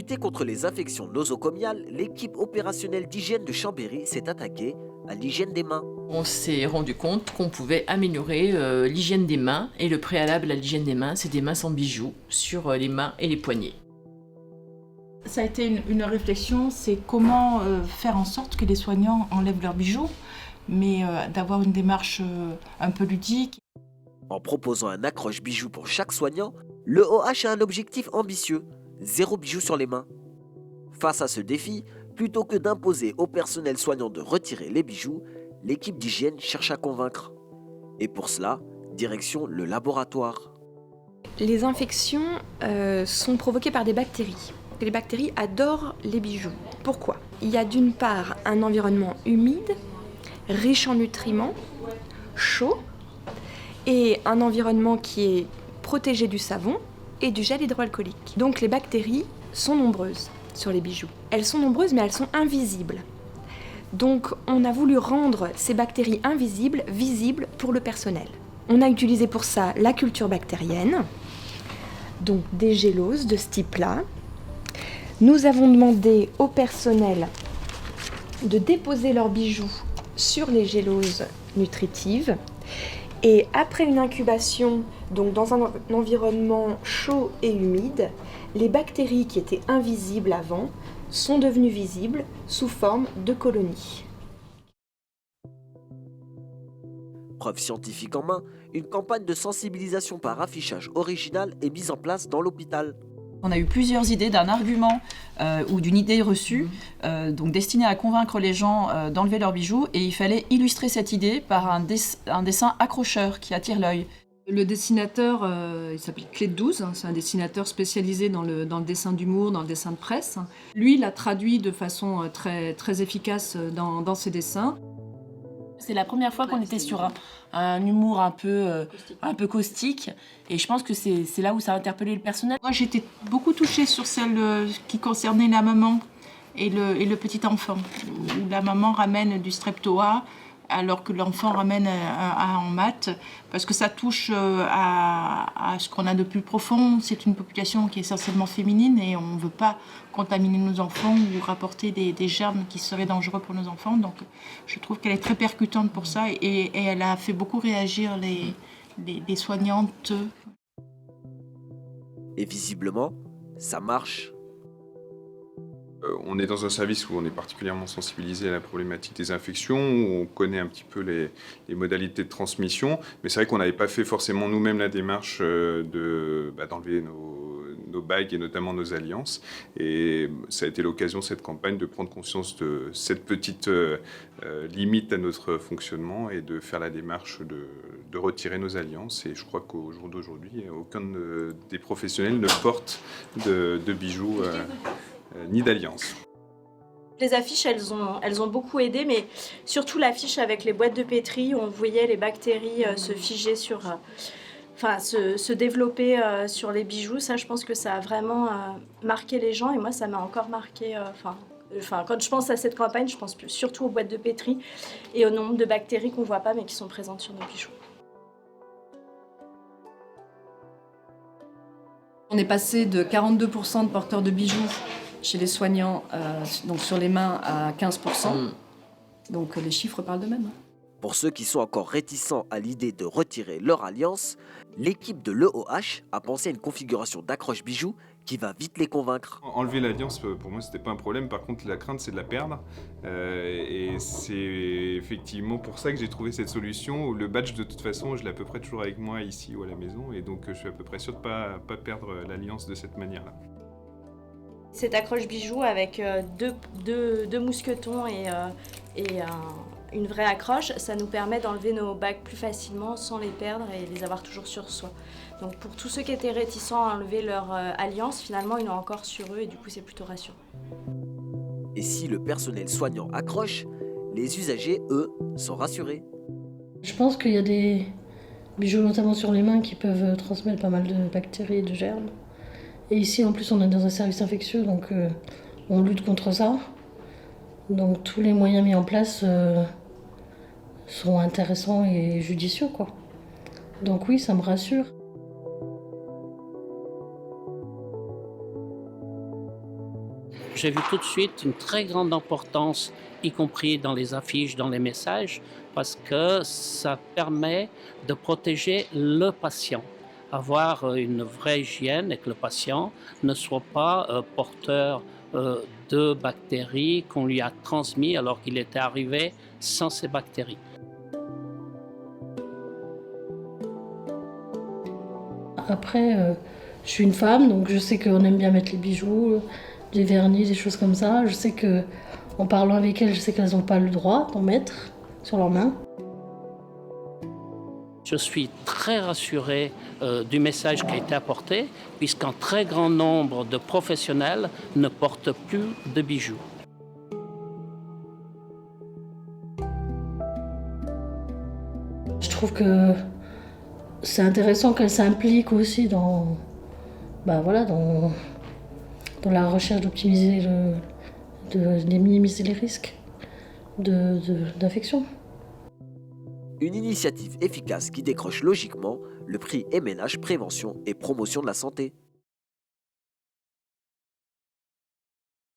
lutter contre les infections nosocomiales, l'équipe opérationnelle d'hygiène de Chambéry s'est attaquée à l'hygiène des mains. On s'est rendu compte qu'on pouvait améliorer l'hygiène des mains, et le préalable à l'hygiène des mains, c'est des mains sans bijoux sur les mains et les poignets. Ça a été une réflexion, c'est comment faire en sorte que les soignants enlèvent leurs bijoux, mais d'avoir une démarche un peu ludique. En proposant un accroche bijoux pour chaque soignant, le OH a un objectif ambitieux, 0 bijoux sur les mains. Face à ce défi, plutôt que d'imposer au personnel soignant de retirer les bijoux, l'équipe d'hygiène cherche à convaincre. Et pour cela, direction le laboratoire. Les infections sont provoquées par des bactéries. Les bactéries adorent les bijoux. Pourquoi ? Il y a d'une part un environnement humide, riche en nutriments, chaud, et un environnement qui est protégé du savon et du gel hydroalcoolique. Donc les bactéries sont nombreuses sur les bijoux. Elles sont nombreuses mais elles sont invisibles. Donc on a voulu rendre ces bactéries invisibles visibles pour le personnel. On a utilisé pour ça la culture bactérienne, donc des géloses de ce type-là. Nous avons demandé au personnel de déposer leurs bijoux sur les géloses nutritives. Et après une incubation, donc dans un environnement chaud et humide, les bactéries qui étaient invisibles avant sont devenues visibles sous forme de colonies. Preuve scientifique en main, une campagne de sensibilisation par affichage original est mise en place dans l'hôpital. On a eu plusieurs idées d'un argument ou d'une idée reçue, donc destinée à convaincre les gens d'enlever leurs bijoux, et il fallait illustrer cette idée par un dessin accrocheur qui attire l'œil. Le dessinateur, il s'appelle Clé de 12, c'est un dessinateur spécialisé dans le dessin d'humour, dans le dessin de presse. Lui, il a traduit de façon très, très efficace dans ses dessins. C'est la première fois qu'on était sur un humour un peu caustique, et je pense que c'est là où ça a interpellé le personnel. Moi j'étais beaucoup touchée sur celle qui concernait la maman et le petit enfant, où la maman ramène du streptoa alors que l'enfant ramène en maths, parce que ça touche à ce qu'on a de plus profond. C'est une population qui est essentiellement féminine et on ne veut pas contaminer nos enfants ou rapporter des germes qui seraient dangereux pour nos enfants. Donc je trouve qu'elle est très percutante pour ça, et elle a fait beaucoup réagir les soignantes. Et visiblement, ça marche. On est dans un service où on est particulièrement sensibilisé à la problématique des infections, où on connaît un petit peu les modalités de transmission, mais c'est vrai qu'on n'avait pas fait forcément nous-mêmes la démarche d'enlever nos bagues et notamment nos alliances. Et ça a été l'occasion, cette campagne, de prendre conscience de cette petite limite à notre fonctionnement et de faire la démarche de retirer nos alliances. Et je crois qu'au jour d'aujourd'hui, aucun des professionnels ne porte de bijoux ni d'alliance. Les affiches, elles ont beaucoup aidé, mais surtout l'affiche avec les boîtes de pétri, où on voyait les bactéries se figer se développer sur les bijoux. Ça, je pense que ça a vraiment marqué les gens, et moi, ça m'a encore marqué. Quand je pense à cette campagne, je pense surtout aux boîtes de pétri et au nombre de bactéries qu'on ne voit pas, mais qui sont présentes sur nos bijoux. On est passé de 42% de porteurs de bijoux chez les soignants, donc sur les mains, à 15%. Donc les chiffres parlent d'eux-mêmes. Pour ceux qui sont encore réticents à l'idée de retirer leur alliance, l'équipe de l'EOH a pensé à une configuration d'accroche bijoux qui va vite les convaincre. Enlever l'alliance, pour moi, c'était pas un problème. Par contre, la crainte, c'est de la perdre. Et c'est effectivement pour ça que j'ai trouvé cette solution, où le badge, de toute façon, je l'ai à peu près toujours avec moi ici ou à la maison. Et donc, je suis à peu près sûr de pas perdre l'alliance de cette manière-là. Cet accroche bijoux avec deux mousquetons et une vraie accroche, ça nous permet d'enlever nos bagues plus facilement sans les perdre et les avoir toujours sur soi. Donc pour tous ceux qui étaient réticents à enlever leur alliance, finalement ils l'ont encore sur eux, et du coup c'est plutôt rassurant. Et si le personnel soignant accroche, les usagers, eux, sont rassurés. Je pense qu'il y a des bijoux, notamment sur les mains, qui peuvent transmettre pas mal de bactéries et de germes. Et ici, en plus, on est dans un service infectieux, donc on lutte contre ça. Donc tous les moyens mis en place sont intéressants et judicieux, quoi. Donc oui, ça me rassure. j'ai vu tout de suite une très grande importance, y compris dans les affiches, dans les messages, parce que ça permet de protéger le patient. Avoir une vraie hygiène et que le patient ne soit pas porteur de bactéries qu'on lui a transmises alors qu'il était arrivé sans ces bactéries. Après, je suis une femme, donc je sais qu'on aime bien mettre les bijoux, des vernis, des choses comme ça. Je sais qu'en parlant avec elles, je sais qu'elles n'ont pas le droit d'en mettre sur leurs mains. Je suis très rassuré du message qui a été apporté, puisqu'un très grand nombre de professionnels ne portent plus de bijoux. Je trouve que c'est intéressant qu'elles s'impliquent aussi dans la recherche d'optimiser, de minimiser les risques d'infection. Une initiative efficace qui décroche logiquement le prix MNH Prévention et Promotion de la Santé.